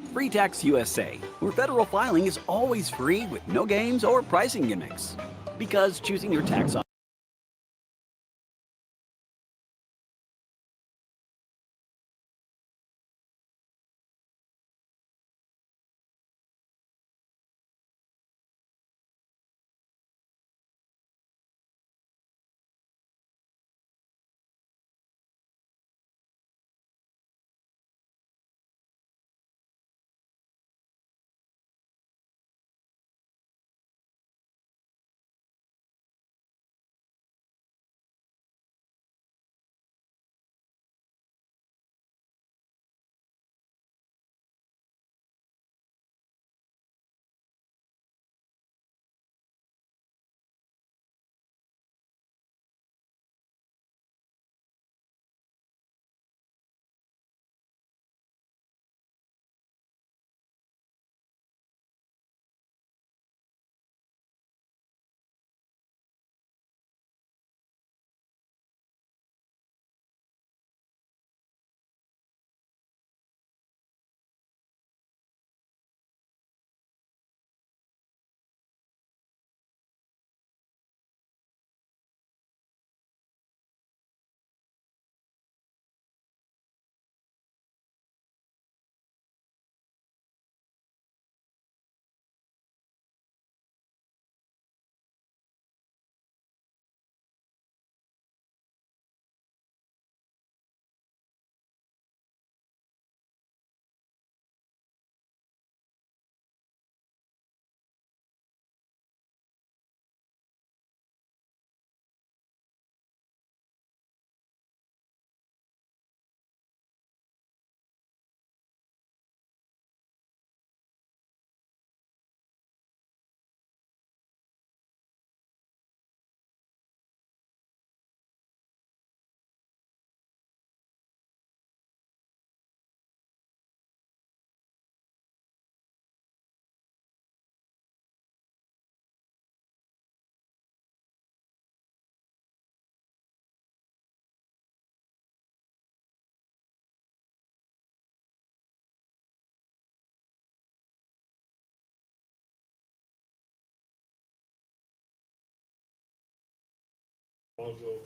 Free Tax USA, where federal filing is always free with no games or pricing gimmicks. Because choosing your tax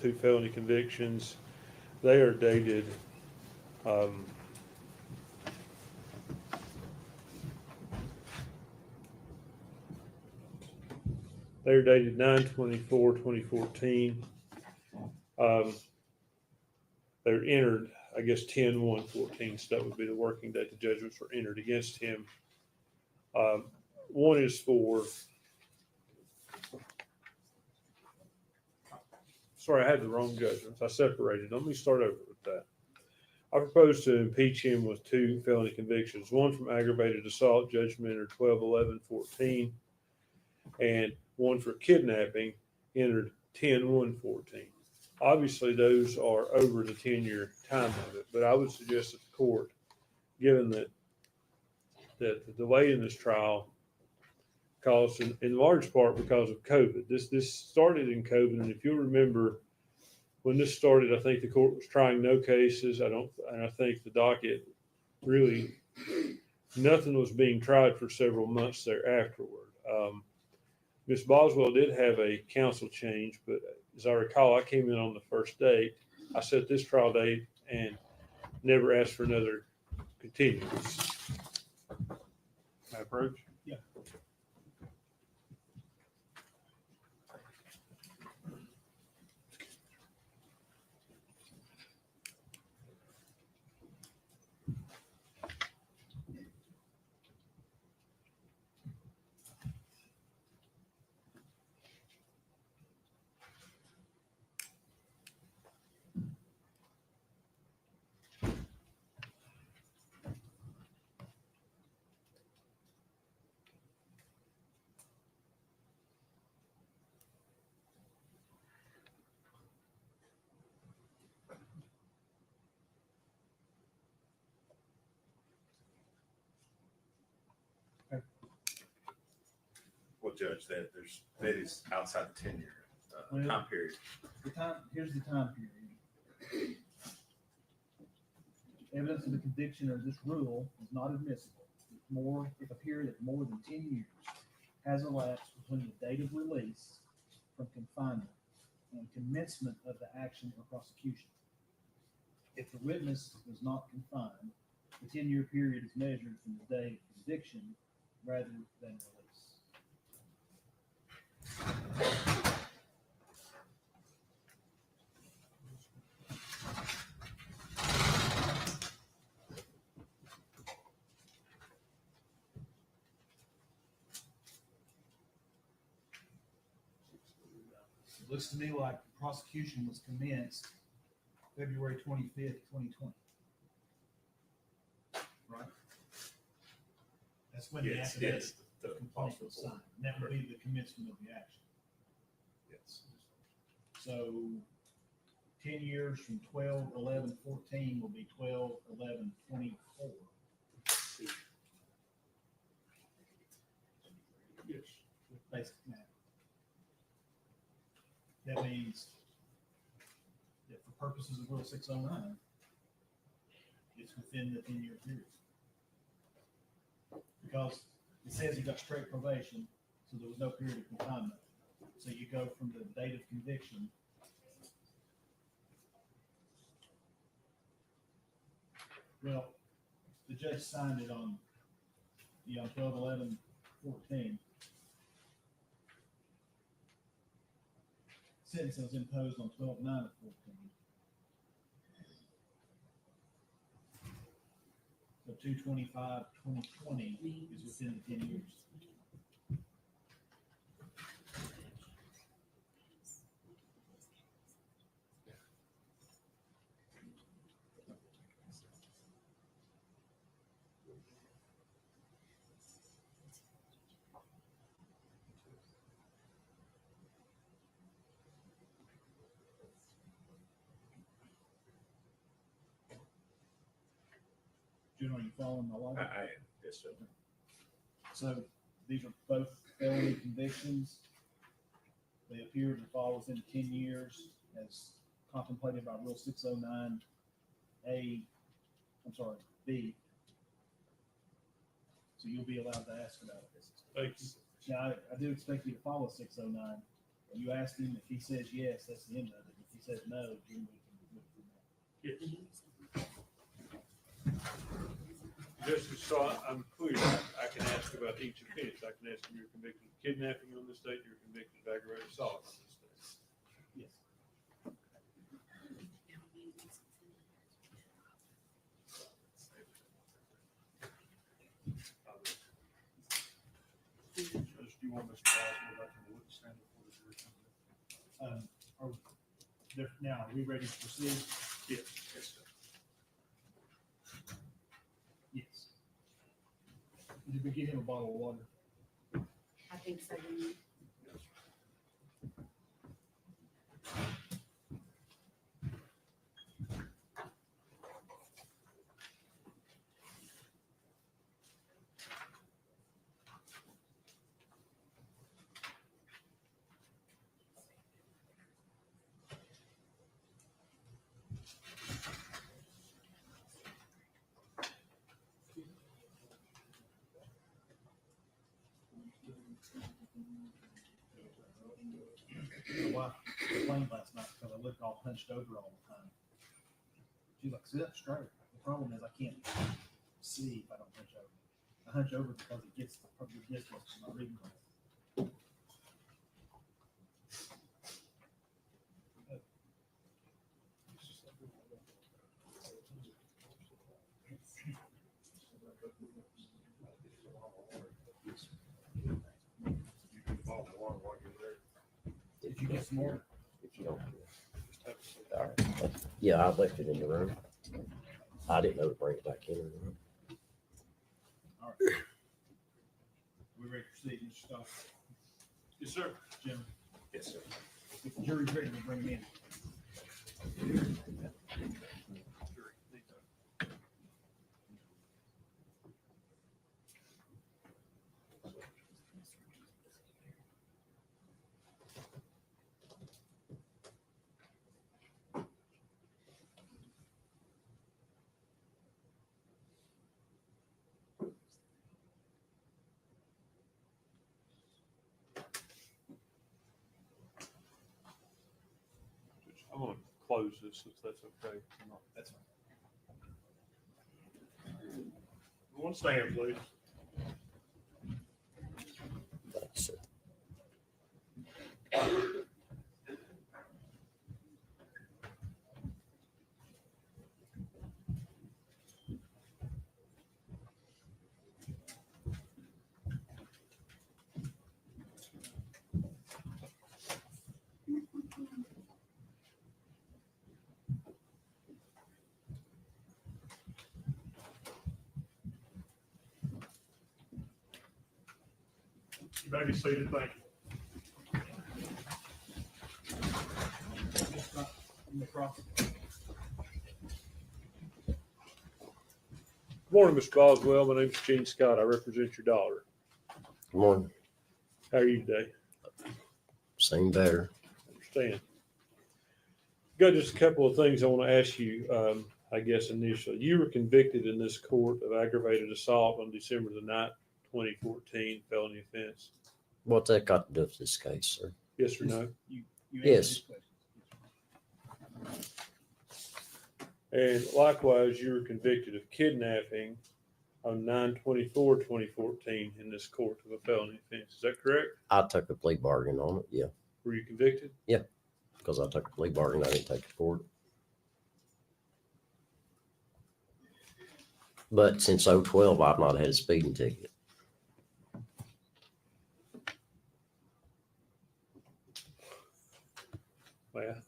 Two felony convictions. They are dated, um, they are dated 9/24/2014. Um, they're entered, I guess, 10/1/14, so that would be the working date the judgments were entered against him. One is for, sorry, I had the wrong judgments. I separated. Let me start over with that. I propose to impeach him with two felony convictions, one from aggravated assault, judgment entered 12/11/14, and one for kidnapping, entered 10/1/14. Obviously, those are over the 10-year time limit, but I would suggest that the court, given that the delay in this trial caused in large part because of COVID. This started in COVID, and if you'll remember when this started, I think the court was trying no cases. And I think the docket really nothing was being tried for several months there afterward. Ms. Boswell did have a counsel change, but as I recall, I came in on the first date. I set this trial date and never asked for another continuance. My approach? Yeah. Well, Judge, that is outside the 10-year Well- time period. Here's the time period. Evidence of the conviction of this rule is not admissible if a period of more than 10 years has elapsed between the date of release from confinement and commencement of the action or prosecution. If the witness was not confined, the 10-year period is measured from the day of conviction rather than release. It looks to me like the prosecution was commenced February 25th, 2020. Right? That's when the Yes, affidavit yes, of the complaint possible. was signed. And that would be the commencement of the action. Yes. So 10 years from 12/11/14 will be 12/11/24. Yes. Basic math. That means that for purposes of Rule 609, it's within the 10-year period. Because it says he got straight probation, so there was no period of confinement. So you go from the date of conviction. Well, the judge signed it on 12/11/14. Sentence was imposed on 12/9/14. So 2/25/2020 is within the 10 years. June, are you following my I logic? am, yes, sir. So these are both felony convictions. They appear to fall within 10 years as contemplated by Rule 609A, B. So you'll be allowed to ask about this. Thank you. Now, I do expect you to follow 609. You ask him, if he says yes, that's the end of it. If he says no, then we can move from there. Yes. Just so I'm clear, I can ask about each offense. I can ask him, you're convicted of kidnapping on this date, you're convicted of aggravated assault on this date. Yes. Judge, do you want Mr. Boswell back in the witness stand before the jury comes in? Now, are we ready to proceed? Yes, yes, sir. Yes. Did we get him a bottle of water? I think so. My wife complained last night because I looked all hunched over all the time. She's like, sit up straight. The problem is I can't see if I don't hunch over. I hunch over because it gets the distance from my reading glasses. You can follow along while you're there. Did you get some more? If you don't. All right. Yeah, I left it in the room. I didn't know to bring it back in the room. All right. We ready to proceed, Mr. Scott? Yes, sir. Jim, Yes, sir. if the jury's ready, we'll bring him in. I'm gonna close this if that's okay. That's fine. One stand, please. Thanks, sir. You may be seated, thank you. Good morning, Mr. Boswell. My name's Gene Scott. I represent your daughter. Good morning. How are you today? Same better. Understand. Got just a couple of things I want to ask you. I guess initially, you were convicted in this court of aggravated assault on December the 9th, 2014, felony offense. What's that got to do with this case, sir? Yes or no? You Yes. answer these questions. And likewise, you were convicted of kidnapping on 9/24/2014 in this court of a felony offense. Is that correct? I took a plea bargain on it, yeah. Were you convicted? Because I took a plea bargain, I didn't take it to court. But since 2012, I've not had a speeding ticket. Well,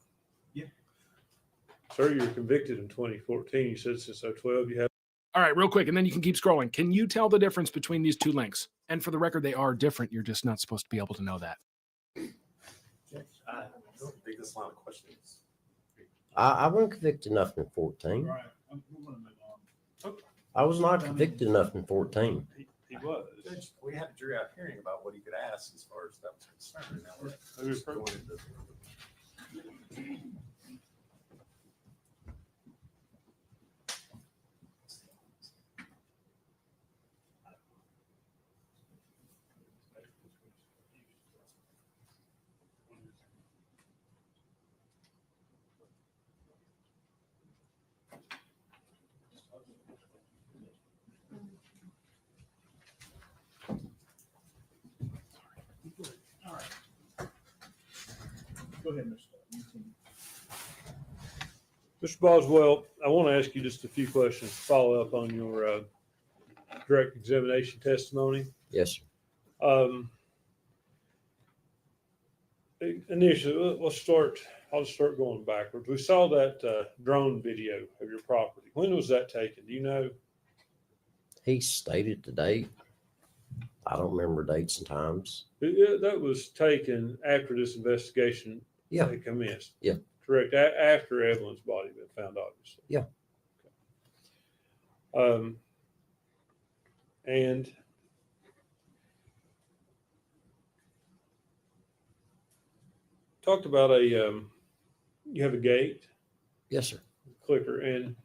Yeah. Sir, you were convicted in 2014. You said since 2012 you have. All right, real quick, and then you can keep scrolling. Can you tell the difference between these two links? And for the record, they are different. You're just not supposed to be able to know that. I don't think this line of questions. I wasn't convicted enough in 14. All right, we're gonna move on. I was not convicted enough in 14. He was. Judge, we had a jury out hearing about what he could ask as far as that was concerned. Now we're Maybe just going into- All right. Go ahead, Mr. Scott. You can- Mr. Boswell, I want to ask you just a few questions to follow up on your direct examination testimony. Yes, sir. Initially, I'll just start going backwards. We saw that drone video of your property. When was that taken? Do you know? He stated the date. I don't remember dates and times. That was taken after this investigation Yeah. had commenced. Yeah. Correct. After Evelyn's body had been found, obviously. Yeah. Okay. And talked about you have a gate Yes, sir. clicker, and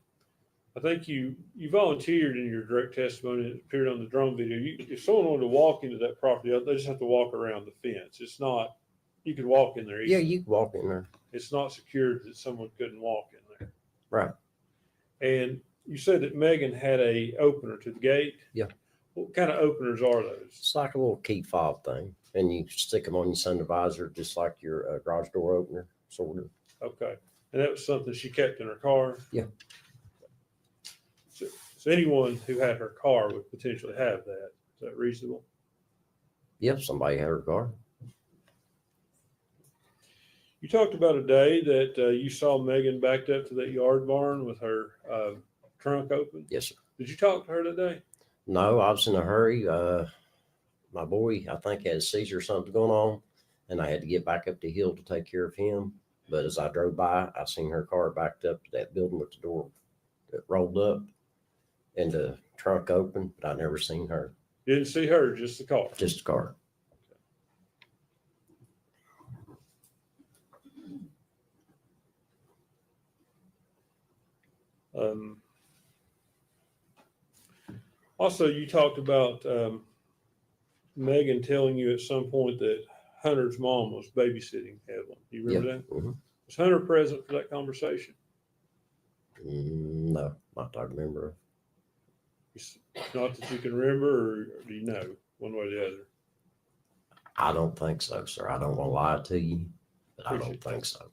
I think you volunteered in your direct testimony. It appeared on the drone video. If someone wanted to walk into that property, they just have to walk around the fence. It's not. You could walk in there. Yeah, easily. you can walk in there. It's not secured that someone couldn't walk in there. Right. And you said that Megan had a opener to the gate. Yeah. What kind of openers are those? It's like a little key fob thing, and you stick them on your sun visor, just like your garage door opener, sort of. Okay. And that was something she kept in her car? Yeah. So anyone who had her car would potentially have that. Is that reasonable? Yep, somebody had her car. You talked about a day that you saw Megan backed up to that yard barn with her trunk open. Yes, sir. Did you talk to her that day? No, I was in a hurry. My boy, I think, had a seizure or something going on, and I had to get back up the hill to take care of him. But as I drove by, I seen her car backed up to that building with the door that rolled up and the trunk open, but I never seen her. You didn't see her, just the car. Just a car. Also, you talked about Megan telling you at some point that Hunter's mom was babysitting Evelyn. You remember that? Mhm. Was Hunter present for that conversation? No, not that I remember. Not that you can remember, or do you know, one way or the other? I don't think so, sir. I don't want to lie to you, but I don't Appreciate think so.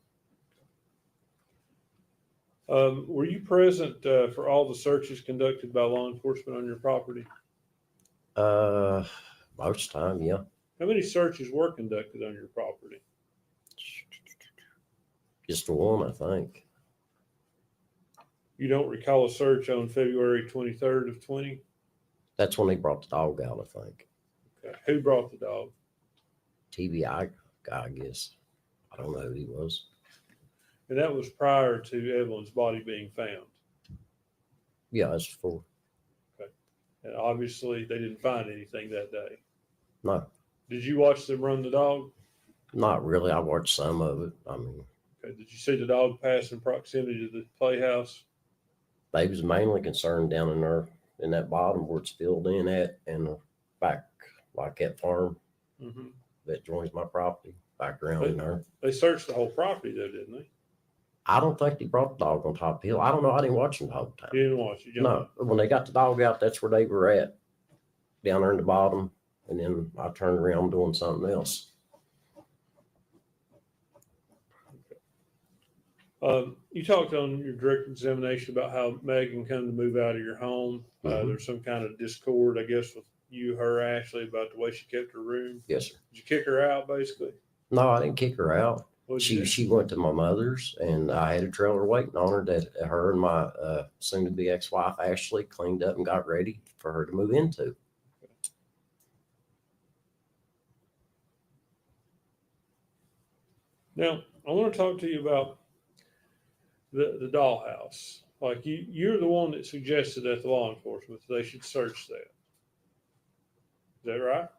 Were you present for all the searches conducted by law enforcement on your property? Most time, yeah. How many searches were conducted on your property? Just one, I think. You don't recall a search on February 23rd of 20? That's when they brought the dog out, I think. Okay. Who brought the dog? TBI guy, I guess. I don't know who he was. And that was prior to Evelyn's body being found. Yeah, that's before. And obviously, they didn't find anything that day. No, Did you watch them run the dog? not really. I watched some of it. I mean, Okay. Did you see the dog pass in proximity to the playhouse? they was mainly concerned down in there in that bottom where it's filled in at and back like that farm Mm-hmm. that joins my property back around in there. They searched the whole property, though, didn't they? I don't think they brought the dog on top of the hill. I don't know. I didn't watch them the whole time. You didn't watch it. You No, when they got the dog out, that's where they were at, down there in the bottom. And then I turned around doing something else. You talked on your direct examination about how Megan come to move out of your home. Mhm. There's some kind of discord, I guess, with you, her, Ashley, about the way she kept her room. Yes, sir. Did you kick her out, basically? No, I didn't kick her out. What'd you do? She went to my mother's, and I had a trailer waiting on her that her and my soon-to-be ex-wife Ashley cleaned up and got ready for her to move into. Now, I want to talk to you about the dollhouse. Like you're the one that suggested that to law enforcement that they should search that. Is that right?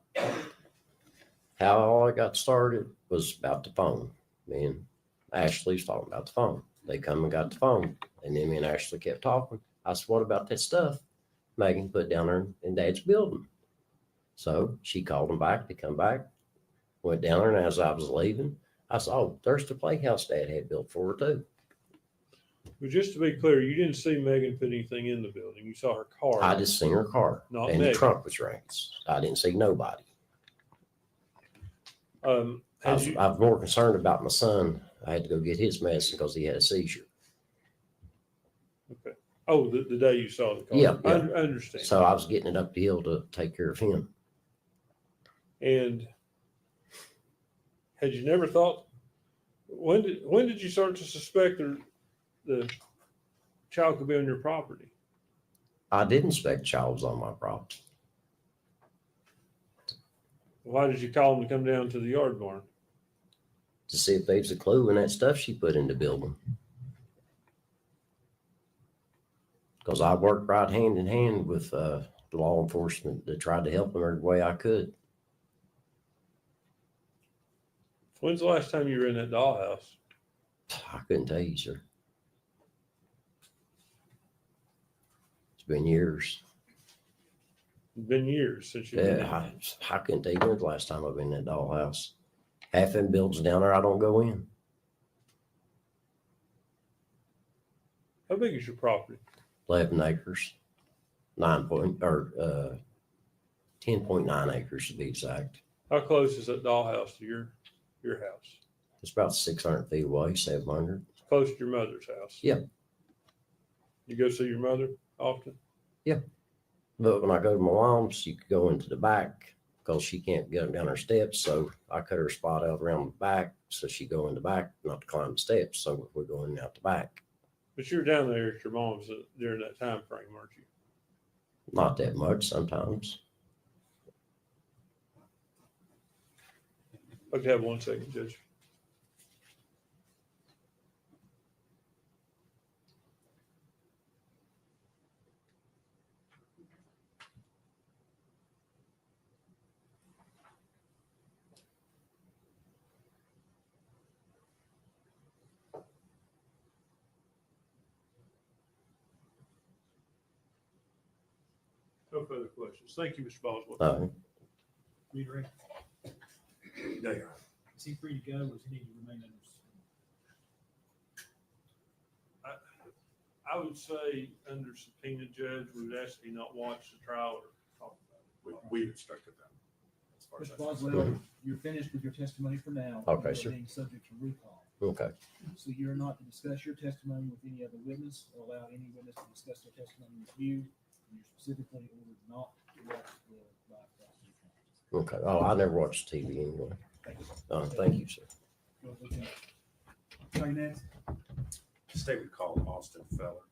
How all I got started was about the phone. Me and Ashley's talking about the phone. They come and got the phone, and then me and Ashley kept talking. I said, "What about that stuff Megan put down there in Dad's building?" So she called them back. They come back, went down there, and as I was leaving, I said, "Oh, there's the playhouse Dad had built for her too." But just to be clear, you didn't see Megan put anything in the building. You saw her car. I just seen her car, Not and Megan. the trunk was raised. I didn't see nobody. I Had you, was more concerned about my son. I had to go get his medicine because he had a seizure. okay. Oh, the day you saw the car. Yeah, I yeah. understand. So I was getting it up the hill to take care of him. And had you never thought, when did you start to suspect the child could be on your property? I didn't expect the child was on my property. Why did you call them to come down to the yard barn? To see if there's a clue in that stuff she put in the building. Because I worked right hand in hand with the law enforcement that tried to help them every way I could. When's the last time you were in that dollhouse? I couldn't tell you, sir. It's been years. It's been years since you've been in. Yeah, I couldn't tell you when's the last time I've been in that dollhouse. Half them buildings down there, I don't go in. How big is your property? 11 acres, 10.9 acres to be exact. How close is that dollhouse to your house? It's about 600 feet away, 700. It's close to your mother's house. Yeah. You go see your mother often? But when I go to my mom's, she could go into the back because she can't get down her steps. So I cut her spot out around the back so she go in the back, not to climb the steps. So we're going out the back. But you were down there at your mom's during that time frame, weren't you? Not that much sometimes. Okay, have 1 second, Judge. No further questions. Thank you, Mr. Boswell. Redirect. There you are. Is he free to go, or does he need to remain under? I would say under subpoena, Judge, we would ask you not watch the trial or talk about it. We've instructed them. As far as Mr. that's Boswell, you're finished with your testimony for now. Okay, You are sure. Being subject to recall. Okay. So you're not to discuss your testimony with any other witness or allow any witness to discuss their testimony with you. And you're specifically ordered not to watch the live prosecution. Okay. Oh, I never watched TV anyway. Thank you. Thank you, sir. Go ahead, Lieutenant. Sorry, next. State would call Austin Feller.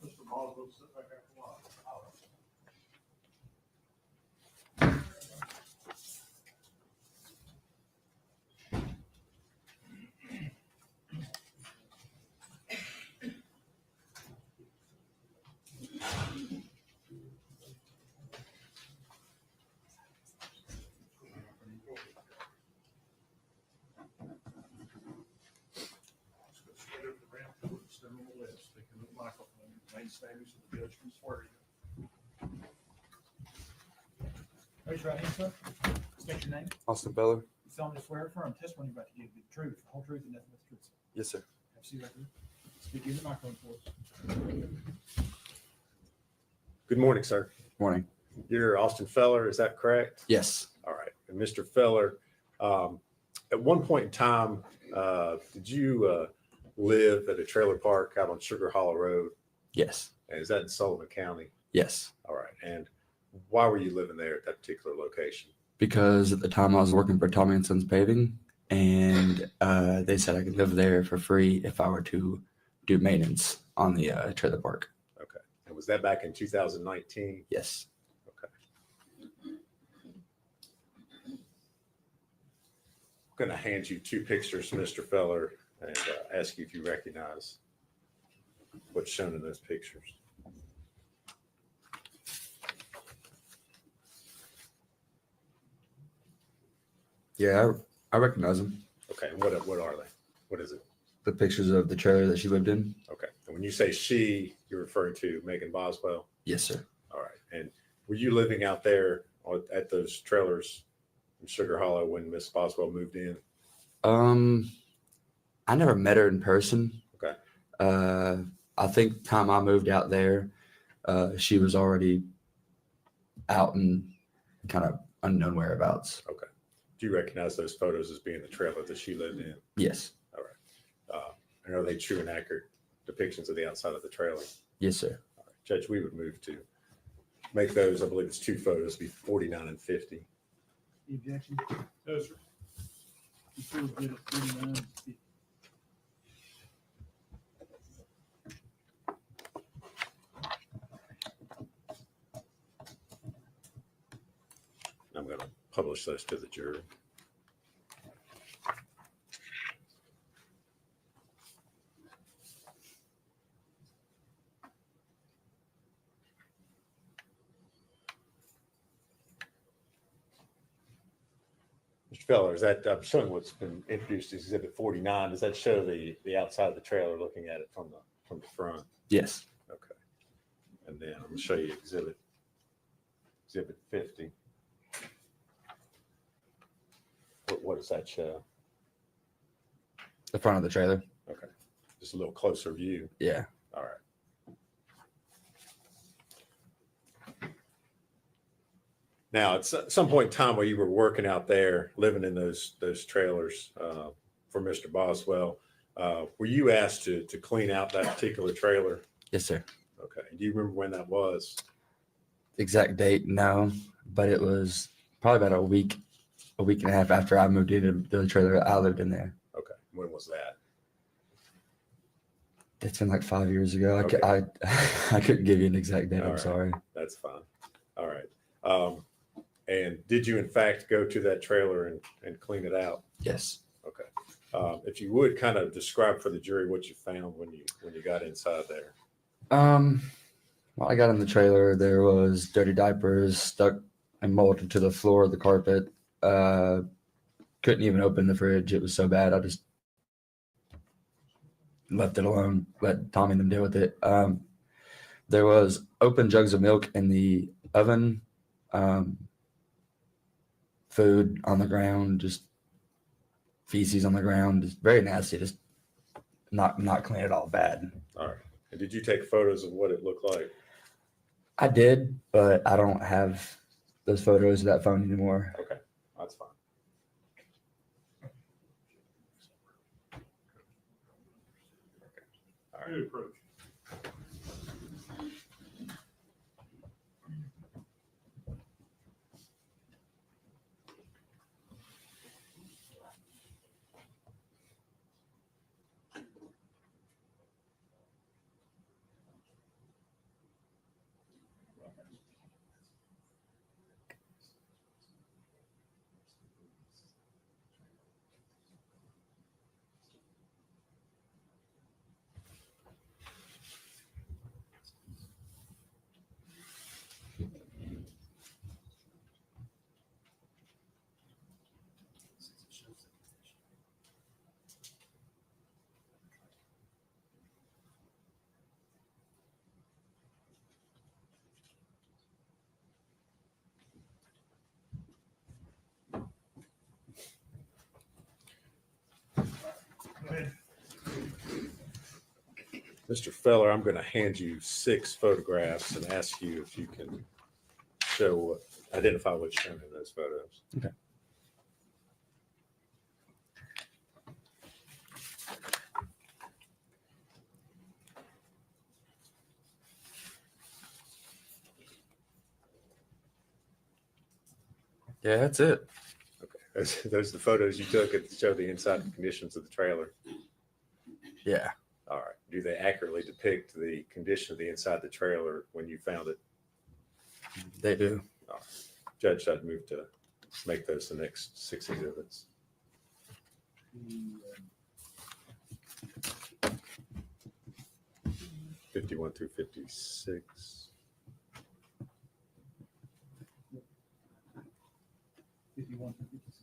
Mr. Boswell, sit back there for a while. Let's go straight up the ramp, stand on the list, speaking of the microphone, main standards of the judge can swear you. Raise your right hand, sir. State your name. Austin Feller? You solemnly swear or affirm testimony you're about to give the truth, the whole truth, and nothing but the truth. Yes, sir. Have a seat right there. Speak in the microphone for us. Good morning, sir. Morning. You're Austin Feller, is that correct? Yes. All right. And Mr. Feller, at one point in time, did you live at a trailer park out on Sugar Hollow Road? Yes. And is that in Sullivan County? Yes. All right. And why were you living there at that particular location? Because at the time I was working for Tommy and Sons Paving, and they said I could live there for free if I were to do maintenance on the trailer park. Okay. And was that back in 2019? Yes. Okay. I'm going to hand you two pictures, Mr. Feller, and ask you if you recognize what's shown in those pictures. Yeah, I recognize them. Okay. And what are they? What is it? The pictures of the trailer that she lived in. Okay. And when you say she, you're referring to Megan Boswell? Yes, sir. All right. And were you living out there at those trailers in Sugar Hollow when Miss Boswell moved in? I never met her in person. Okay. I think time I moved out there, she was already out and kind of unknown whereabouts. Okay. Do you recognize those photos as being the trailer that she lived in? Yes. All right. And are they true and accurate depictions of the outside of the trailer? Yes, sir. All right. Judge, we would move to make those, I believe it's two photos, be 49 and 50. The objection? No, sir. You feel good at 49, 50. I'm going to publish those to the jury. Mr. Feller, is that, I'm showing what's been introduced as Exhibit 49. Does that show the outside of the trailer looking at it from the front? Yes. Okay. And then I'm going to show you Exhibit 50. What does that show? The front of the trailer. Okay. Just a little closer view. Yeah. All right. Now, at some point in time while you were working out there, living in those trailers for Mr. Boswell, were you asked to clean out that particular trailer? Yes, sir. Okay. Do you remember when that was? Exact date, no, but it was probably about a week and a half after I moved into the trailer. I lived in there. Okay. When was that? It's been like 5 years ago. Okay. I couldn't give you an exact date. All I'm right. sorry. That's fine. All right. And did you in fact go to that trailer and clean it out? Yes. Okay. If you would kind of describe for the jury what you found when you got inside there. While I got in the trailer, there was dirty diapers stuck and molded to the floor of the carpet. Couldn't even open the fridge. It was so bad. I just left it alone, let Tommy and them deal with it. There was open jugs of milk in the oven, food on the ground, just feces on the ground, just very nasty, just not clean at all, bad. All right. And did you take photos of what it looked like? I did, but I don't have those photos of that phone anymore. Okay, that's fine. All right. Good approach. Go ahead. Mr. Feller, I'm going to hand you 6 photographs and ask you if you can identify what's shown in those photos. Okay. Yeah, that's it. Okay. Those are the photos you took that show the inside conditions of the trailer. Yeah. All right. Do they accurately depict the condition of the inside of the trailer when you found it? They do. All right. Judge, I'd move to make those the next 6 exhibits. The, 51 through 56. 51 through 56.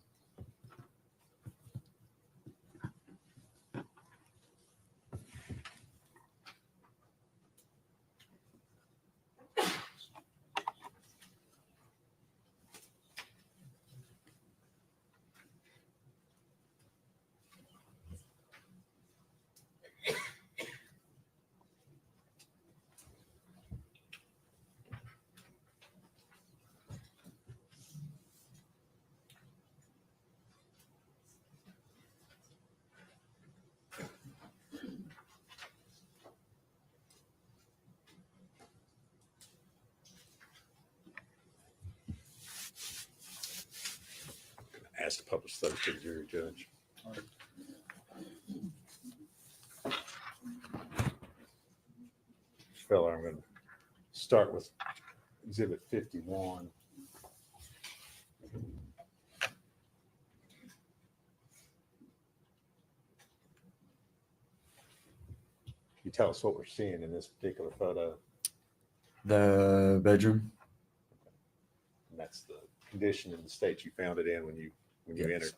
Asked to publish those to the jury, Judge. All right. Feller, I'm going to start with exhibit 51. Can you tell us what we're seeing in this particular photo? The bedroom. And that's the condition and the state you found it in when you Yes. entered.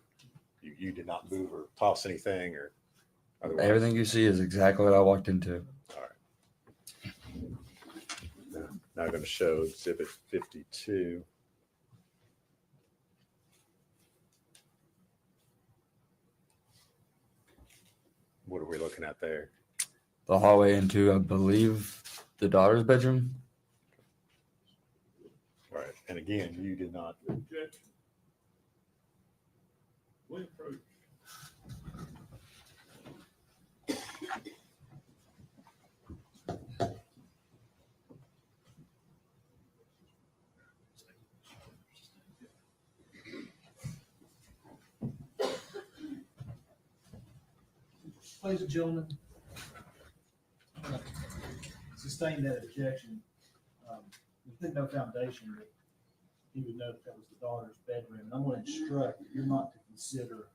You did not move or toss anything or otherwise. Everything you see is exactly what I walked into. All right. Now I'm going to show exhibit 52. What are we looking at there? The hallway into, I believe, the daughter's bedroom. All right. And again, you did not. Objection. William approach. Ladies and gentlemen, sustain that objection. There's been no foundation that he would know that was the daughter's bedroom. And I'm going to instruct that you're not to consider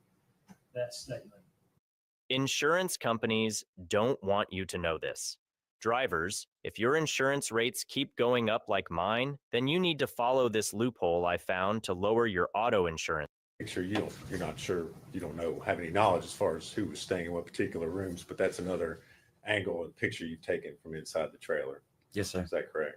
that statement. Insurance companies don't want you to know this. Drivers, if your insurance rates keep going up like mine, then you need to follow this loophole I found to lower your auto insurance. Make sure you're not sure, you don't have any knowledge as far as who was staying in what particular rooms, but that's another angle and picture you've taken from inside the trailer. Yes, sir. Is that correct?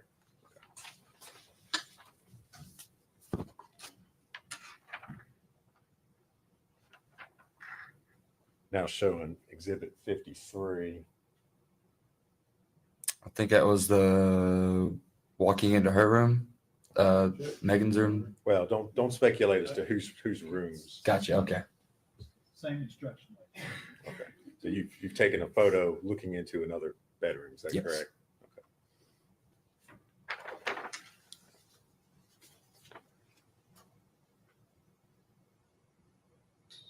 Now showing Exhibit 53. I think that was the walking into her room, Megan's room. Well, don't speculate as to whose rooms. Gotcha. Okay. Same instruction. Okay. So you've taken a photo looking into another bedroom. Is that Yes. correct?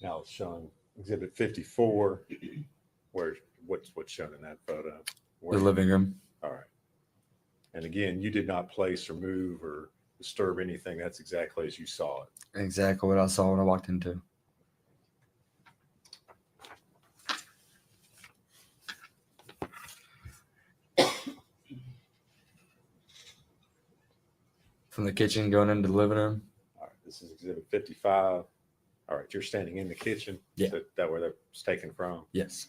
Now it's showing Exhibit 54. What's shown in that photo? The living room. All right. And again, you did not place or move or disturb anything. That's exactly as you saw it. Exactly what I saw when I walked into. From the kitchen going into the living room. All right. This is Exhibit 55. All right. You're standing in the kitchen. Yeah. Is that where that was taken from? Yes.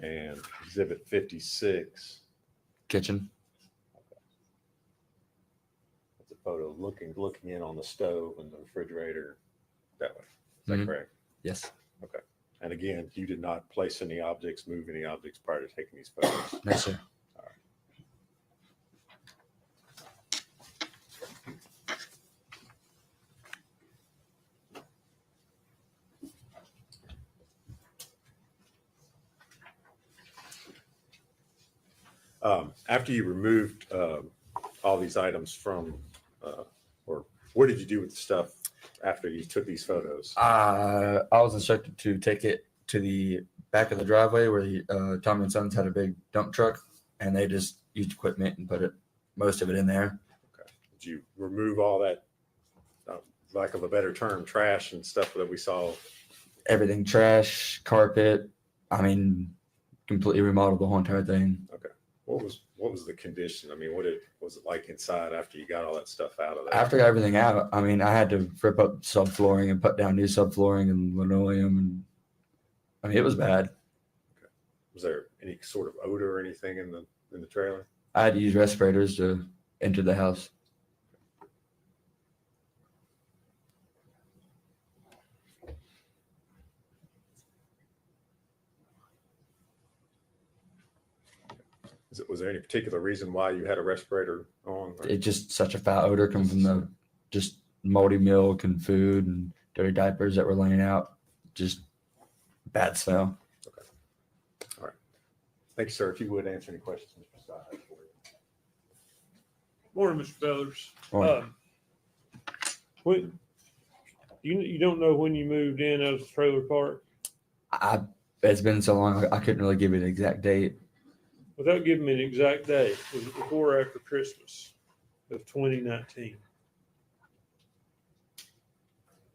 And Exhibit 56. Kitchen. That's a photo looking in on the stove and the refrigerator that way. Is that Mhm. correct? Yes. Okay. And again, you did not place any objects, move any objects prior to taking these photos. No, sir. After you removed all these items from, or what did you do with the stuff after you took these photos? I was instructed to take it to the back of the driveway where the Tommy and Sons had a big dump truck, and they just used equipment and put most of it in there. Okay. Did you remove all that, lack of a better term, trash and stuff that we saw? Everything, trash, carpet. I mean, completely remodeled the whole entire thing. Okay. What was the condition? I mean, was it like inside after you got all that stuff out of there? After I got everything out, I mean, I had to rip up subflooring and put down new subflooring and linoleum, and I mean, it was bad. Okay. Was there any sort of odor or anything in the trailer? I had to use respirators to enter the house. Was there any particular reason why you had a respirator on? Or- It's just such a foul odor coming from the just moldy milk and food and dirty diapers that were laying out. Just bad smell. All right. Thank you, sir. If you would answer any questions, Mr. Scott. Morning, Mr. Feathers. Morning. When you don't know when you moved in out of the trailer park? It's been so long, I couldn't really give you an exact date. Without giving me an exact date, was it before or after Christmas of 2019?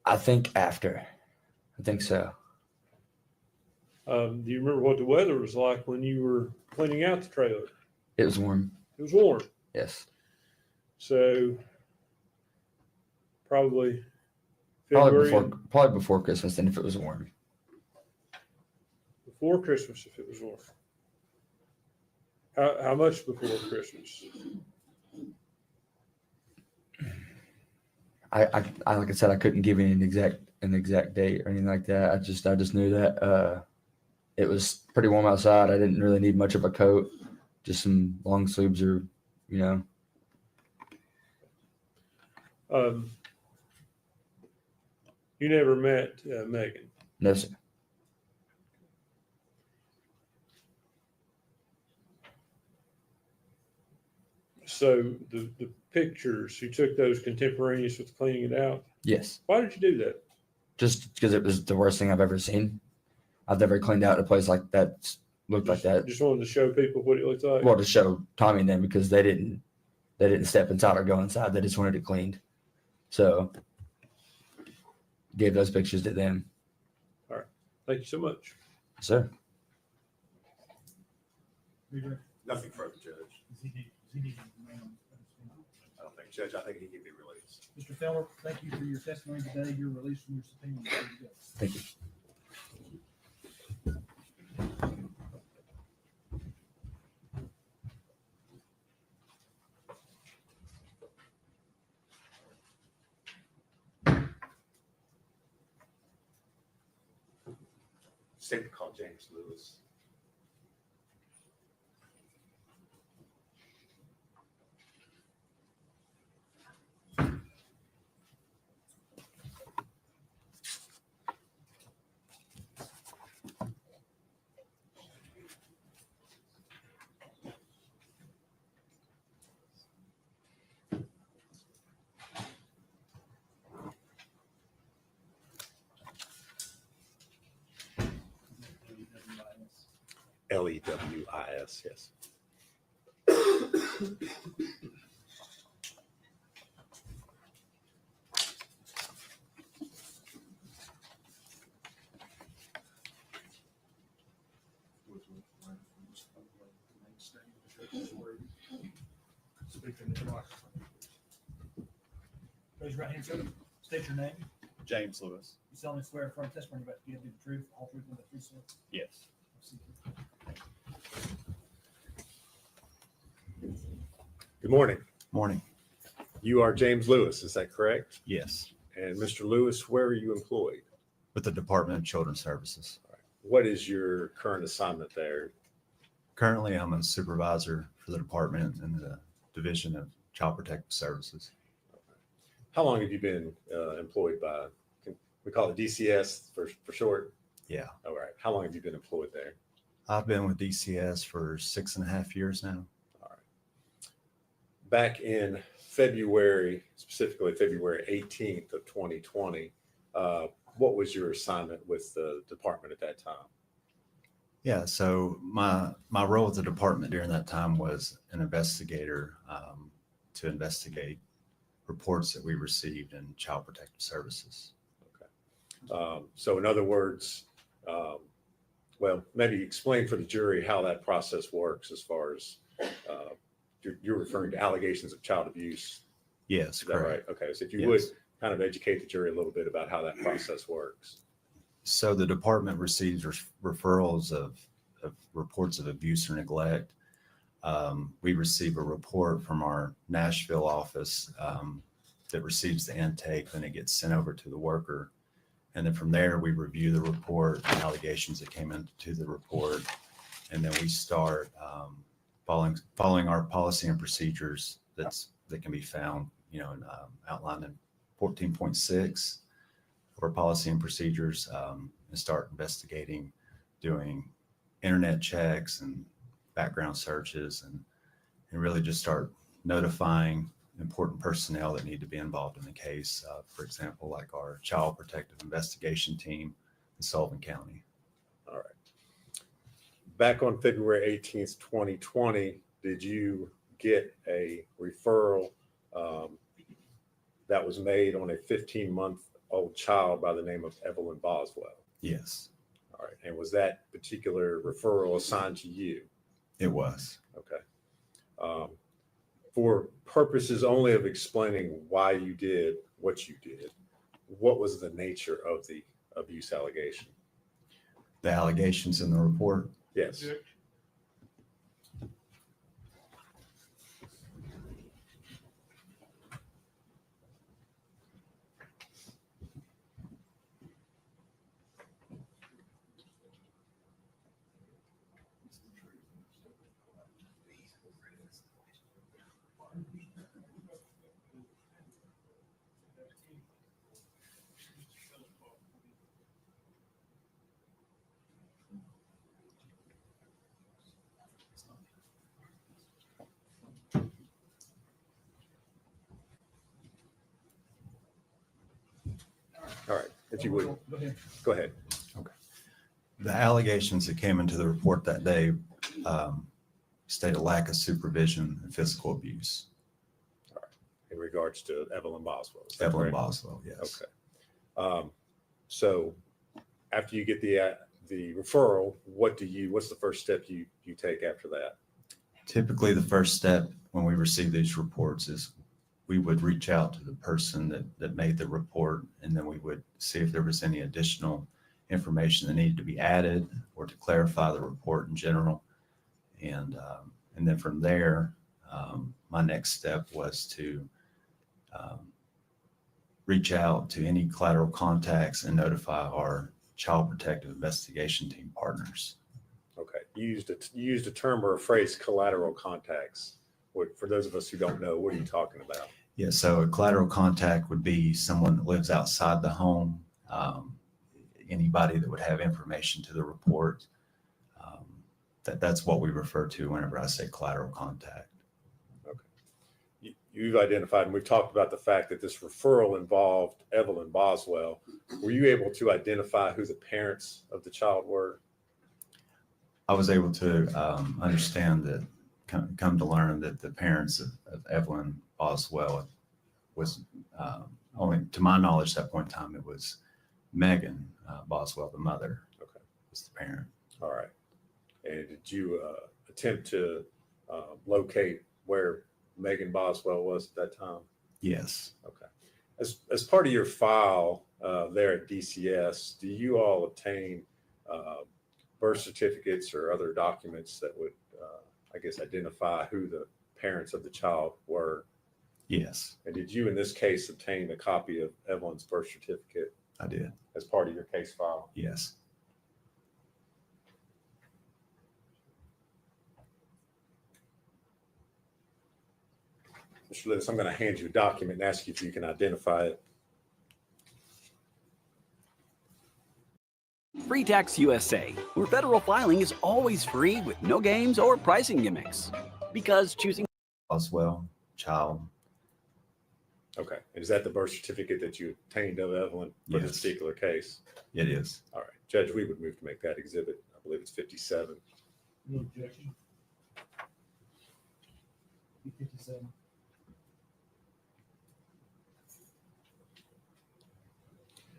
I think after. I think so. Do you remember what the weather was like when you were cleaning out the trailer? It was warm. It was warm. Yes. So probably February, Probably before Christmas, then if it was warm. before Christmas if it was warm. How much before Christmas? I like I said, I couldn't give you an exact date or anything like that. I just knew that it was pretty warm outside. I didn't really need much of a coat, just some long sleeves or, you know. You never met Megan. No, sir. So the pictures, you took those contemporaneous with cleaning it out. Yes. Why did you do that? Just because it was the worst thing I've ever seen. I've never cleaned out a place like that, looked like that. Just wanted to show people what it looked like. Well, to show Tommy and them, because they didn't step inside or go inside. They just wanted it cleaned. So gave those pictures to them. Thank you so much. Sir. Redirect. Nothing further, Judge. Does he need to remain on? I don't think, Judge, I think he can be released. Mr. Feller, thank you for your testimony today. You're released from your subpoena. There you go. Thank you. Statement called James Lewis. Lewis, yes. Speaking in the microphone. Raise your right hand, sir. State your name. James Lewis. You solemnly swear affirm testimony about to give you the truth, the whole truth, and the truth, sir. Yes. Good morning. Morning. You are James Lewis, is that correct? Yes. And Mr. Lewis, where are you employed? With the Department of Children's Services. What is your current assignment there? Currently, I'm a supervisor for the department in the Division of Child Protective Services. How long have you been employed by, we call it DCS for short? Yeah. All right. How long have you been employed there? I've been with DCS for 6.5 years now. All right. Back in February, specifically February 18th of 2020, what was your assignment with the department at that time? Yeah, so my role at the department during that time was an investigator to investigate reports that we received in Child Protective Services. Okay. So in other words, well, maybe explain for the jury how that process works as far as you're referring to allegations of child abuse. Yes, Is that right? correct. Okay. So if you Yes. would kind of educate the jury a little bit about how that process works. So the department receives referrals of reports of abuse or neglect. We receive a report from our Nashville office that receives the intake, then it gets sent over to the worker. And then from there, we review the report, the allegations that came into the report, and then we start following our policy and procedures that can be found, and outlined in 14.6 for policy and procedures, and start investigating, doing internet checks and background searches, and really just start notifying important personnel that need to be involved in the case. For example, like our Child Protective Investigation Team in Sullivan County. All right. Back on February 18th, 2020, did you get a referral that was made on a 15-month-old child by the name of Evelyn Boswell? Yes, All right. And was that particular referral assigned to you? it was. Okay. For purposes only of explaining why you did what you did, what was the nature of the abuse allegation? The allegations in the report. Yes. All right. If you would, Go ahead. go ahead. The allegations that came into the report that day state a lack of supervision and physical abuse. In regards to Evelyn Boswell. Is that Evelyn correct? Boswell, yes. Okay. So after you get the referral, what's the first step you take after that? Typically, the first step when we receive these reports is we would reach out to the person that made the report, and then we would see if there was any additional information that needed to be added or to clarify the report in general. And then from there, my next step was to reach out to any collateral contacts and notify our Child Protective Investigation Team partners. Okay, you used a term or a phrase, collateral contacts. For those of us who don't know, what are you talking about? Yeah, so a collateral contact would be someone that lives outside the home, anybody that would have information to the report. That's what we refer to whenever I say collateral contact. Okay. You've identified, and we've talked about the fact that this referral involved Evelyn Boswell. Were you able to identify who the parents of the child were? I was able to understand that, come to learn that the parents of Evelyn Boswell was only, to my knowledge, at that point in time, it was Megan Boswell, the mother. Okay. Was the parent. All right. And did you attempt to locate where Megan Boswell was at that time? Yes. Okay. As part of your file there at DCS, do you all obtain birth certificates or other documents that would, I guess, identify who the parents of the child were? Yes. And did you, in this case, obtain a copy of Evelyn's birth certificate? I did. As part of your case file? Yes. Mr. Lewis, I'm going to hand you a document and ask you if you can identify it. Free Tax USA, where federal filing is always free with no games or pricing gimmicks. Because choosing Boswell, child. Okay. And is that the birth certificate that you obtained of Evelyn for this Yes. particular case? It is. All right. Judge, we would move to make that exhibit. I believe it's 57. No objection. 57.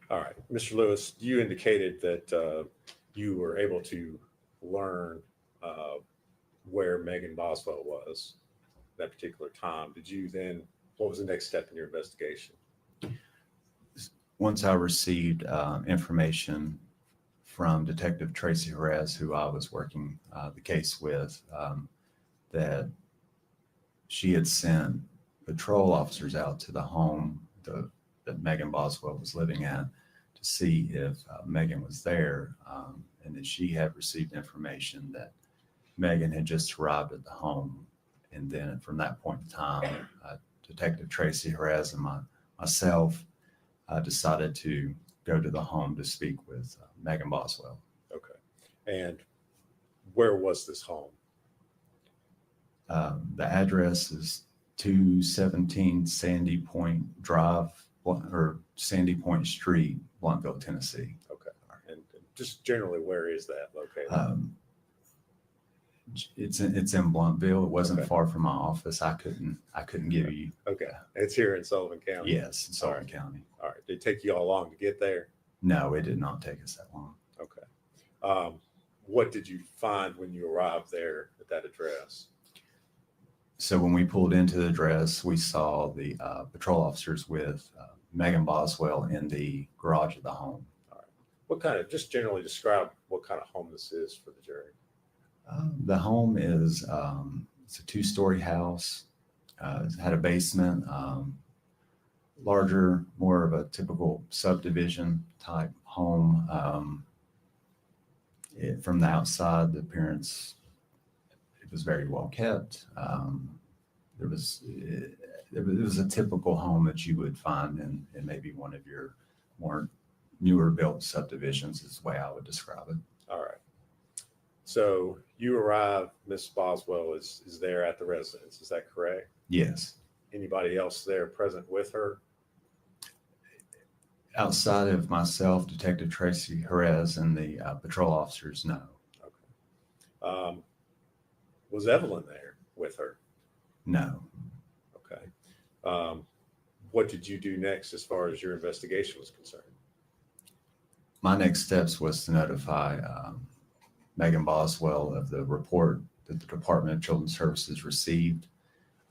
All right. Mr. Lewis, you indicated that you were able to learn where Megan Boswell was that particular time. Did you then, what was the next step in your investigation? Once I received information from Detective Tracy Jerez, who I was working the case with, that she had sent patrol officers out to the home that Megan Boswell was living at to see if Megan was there, and that she had received information that Megan had just arrived at the home. And then from that point in time, Detective Tracy Jerez and myself decided to go to the home to speak with Megan Boswell. Okay. And where was this home? The address is 217 Sandy Point Drive, or Sandy Point Street, Bluntville, Tennessee. Okay. And just generally, where is that located? It's in Bluntville. It wasn't Okay. far from my office. I couldn't give you. Okay. It's here in Sullivan County. Yes, in Sullivan County. All right. Did it take you all long to get there? No, it did not take us that long. Okay. What did you find when you arrived there at that address? So when we pulled into the address, we saw the patrol officers with Megan Boswell in the garage of the home. What kind of, just generally describe what kind of home this is for the jury? The home is it's a 2-story house. It had a basement, larger, more of a typical subdivision type home. From the outside, the appearance, it was very well kept. It was a typical home that you would find in maybe one of your more newer built subdivisions, is the way I would describe it. All right. So you arrive, Miss Boswell is there at the residence. Is that correct? Yes. Anybody else there present with her? Outside of myself, Detective Tracy Jerez, and the patrol officers, no. Okay. Was Evelyn there with her? No. Okay. What did you do next as far as your investigation was concerned? my next steps was to notify Megan Boswell of the report that the Department of Children's Services received,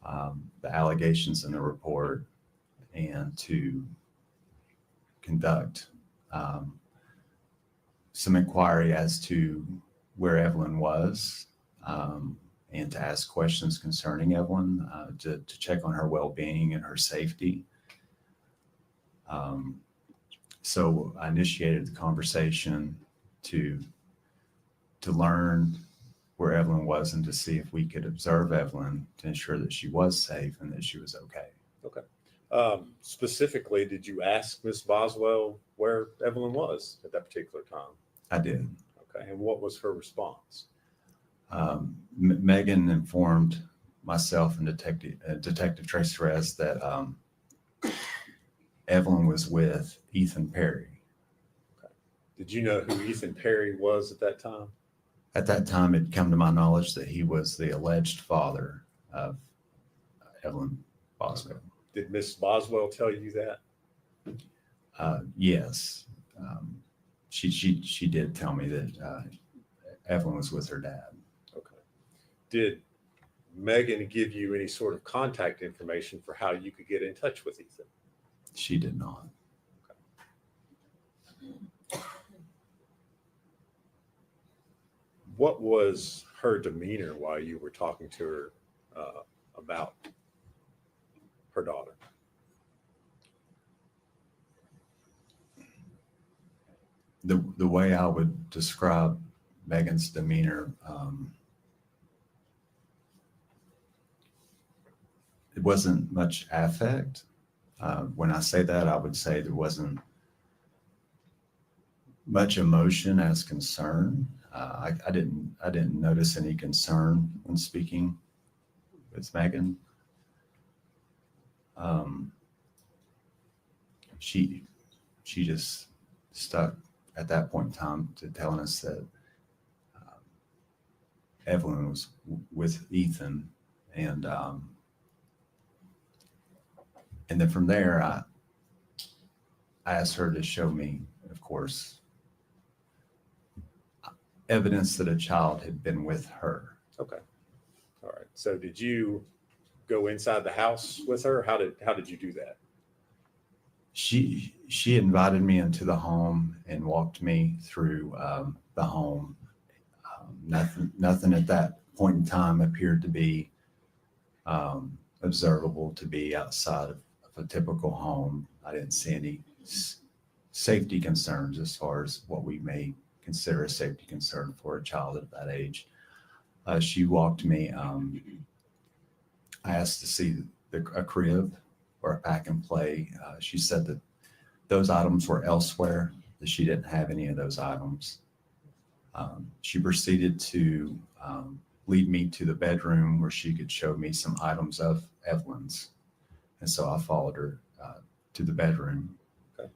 the allegations in the report, and to conduct some inquiry as to where Evelyn was, and to ask questions concerning Evelyn, to check on her well-being and her safety. So I initiated the conversation to learn where Evelyn was and to see if we could observe Evelyn to ensure that she was safe and that she was okay. Specifically, did you ask Miss Boswell where Evelyn was at that particular time? I did. Okay. And what was her response? Megan informed myself and Detective Tracy Perez that Evelyn was with Ethan Perry. Okay. Did you know who Ethan Perry was at that time? At that time, it come to my knowledge that he was the alleged father of Evelyn Boswell. Okay. Did Miss Boswell tell you that? Yes. She did tell me that Evelyn was with her dad. Okay. Did Megan give you any sort of contact information for how you could get in touch with Ethan? She did not. What was her demeanor while you were talking to her about her daughter? The way I would describe Megan's demeanor, it wasn't much affect. When I say that, I would say there wasn't much emotion as concern. I didn't notice any concern when speaking with Megan. She just stuck at that point in time to telling us that Evelyn was with Ethan, and then from there, I asked her to show me, of course, evidence that a child had been with her. Okay. All right. So did you go inside the house with her? How did you do that? She invited me into the home and walked me through the home. Nothing at that point in time appeared to be observable to be outside of a typical home. I didn't see any safety concerns as far as what we may consider a safety concern for a child at that age. She walked me. I asked to see a crib or a pack and play. She said that those items were elsewhere, that she didn't have any of those items. She proceeded to lead me to the bedroom where she could show me some items of Evelyn's. And so I followed her to the bedroom. Okay.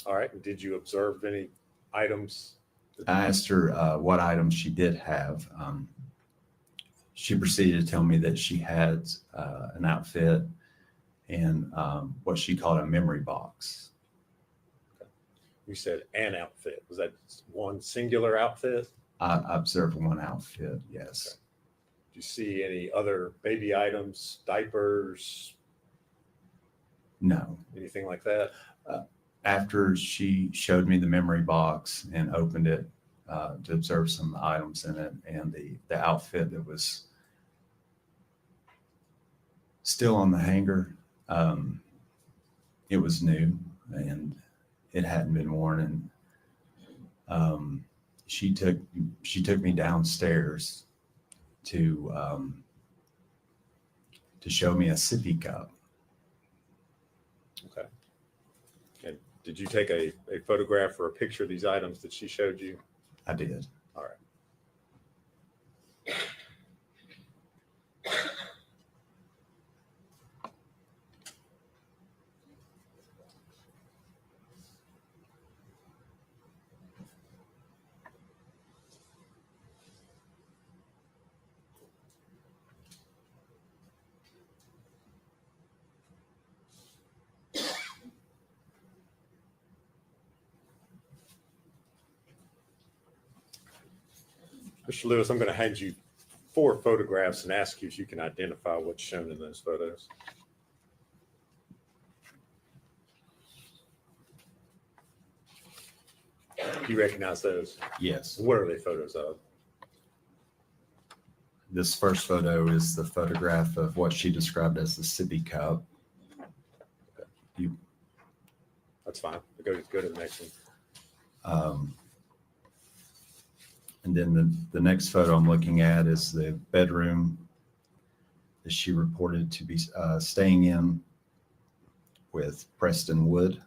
All right. And did you observe any items? I asked her what items she did have. She proceeded to tell me that she had an outfit and what she called a memory box. Okay. You said an outfit. Was that one singular outfit? I observed one outfit, yes. Okay. Did you see any other baby items, diapers? No. Anything like that? After she showed me the memory box and opened it to observe some items in it, and the outfit that was still on the hanger, it was new and it hadn't been worn. And she took me downstairs to show me a sippy cup. Okay. And did you take a photograph or a picture of these items that she showed you? I did. All right. Mr. Lewis, I'm going to hand you 4 photographs and ask you if you can identify what's shown in those photos. Do you recognize those? Yes. What are they photos of? This first photo is the photograph of what she described as the sippy cup. That's fine. Go to the next one. And then the next photo I'm looking at is the bedroom that she reported to be staying in with Preston Wood.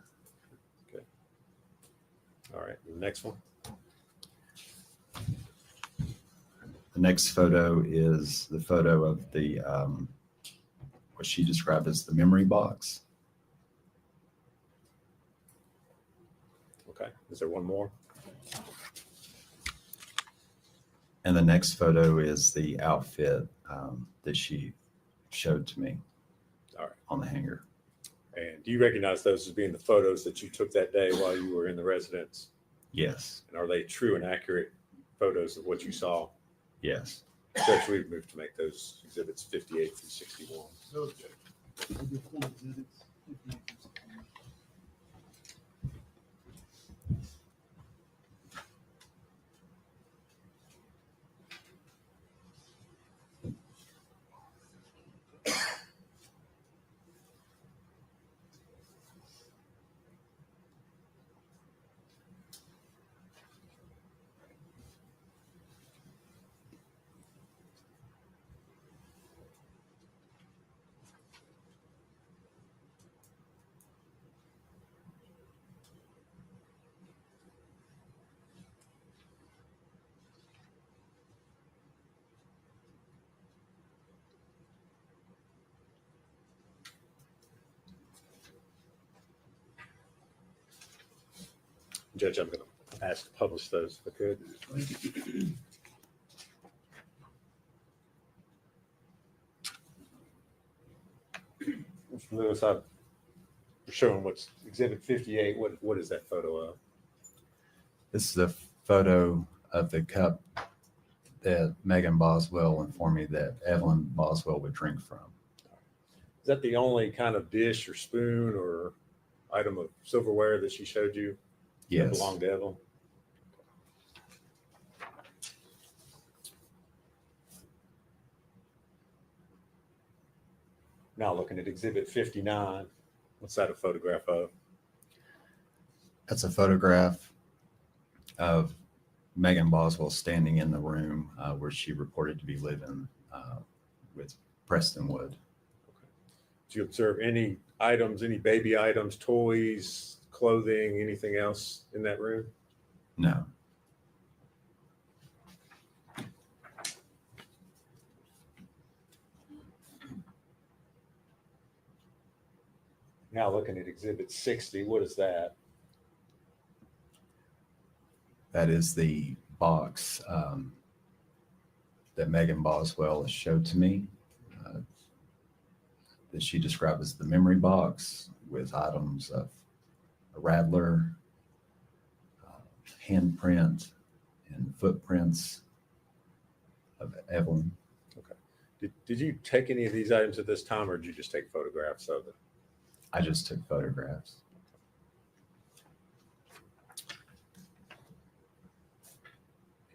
All right. The next one. The next photo is the photo of the what she described as the memory box. Okay. Is there one more? And the next photo is the outfit that she showed to me. All right. On the hanger. And do you recognize those as being the photos that you took that day while you were in the residence? Yes. And are they true and accurate photos of what you saw? Yes. Judge, we've moved to make those exhibits 58 through 61. Okay. We'll do full exhibits, 58 through 61. Judge, I'm going to ask to publish those if I could. Mr. Lewis, I'm showing what's exhibit 58. What is that photo of? This is a photo of the cup that Megan Boswell informed me that Evelyn Boswell would drink from. Is that the only kind of dish or spoon or item of silverware that she showed you that Yes. belonged to Evelyn? Now looking at exhibit 59, what's that a photograph of? That's a photograph of Megan Boswell standing in the room where she reported to be living with Preston Wood. Do you observe any items, any baby items, toys, clothing, anything else in that room? No. Now looking at exhibit 60, what is that? That is the box that Megan Boswell has showed to me that she described as the memory box with items of a rattler, handprint, and footprints of Evelyn. Okay. Did you take any of these items at this time, or did you just take photographs of them? I just took photographs.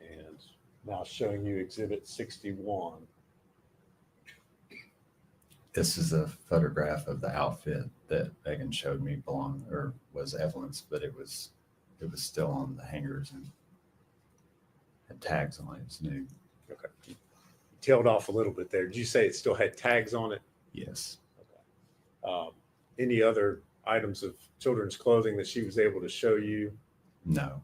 And now showing you exhibit 61. This is a photograph of the outfit that Megan showed me was Evelyn's, but it was still on the hangers and had tags on it. It's new. Okay. You tailed off a little bit there. Did you say it still had tags on it? Yes. Any other items of children's clothing that she was able to show you? No.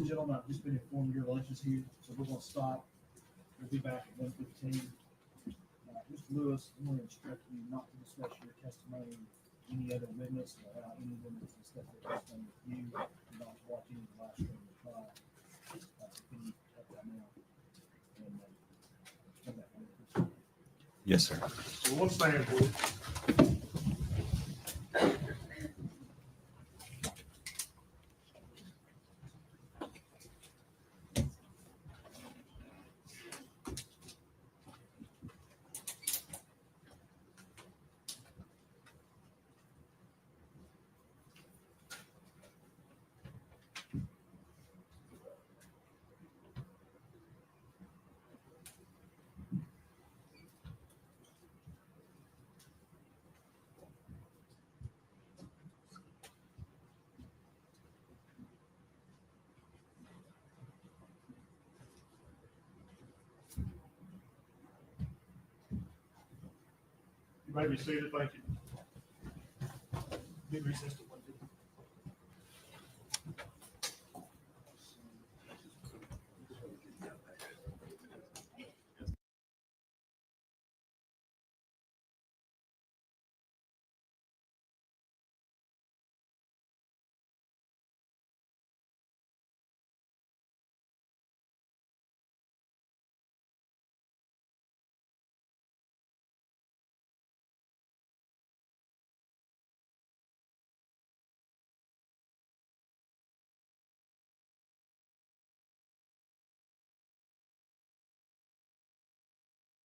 and gentlemen, I've just been informed your lunch is here, so we're gonna stop. We'll be back at 1:15. Mr. Lewis, I'm going to instruct you not to discuss your testimony with any other witness, or allow any witness to discuss their testimony with you, and not watch any of the live stream of the trial. Can you help that now? And, come back later. Yes, sir. So we'll stand for it. You may be seated. Thank you. Big recess to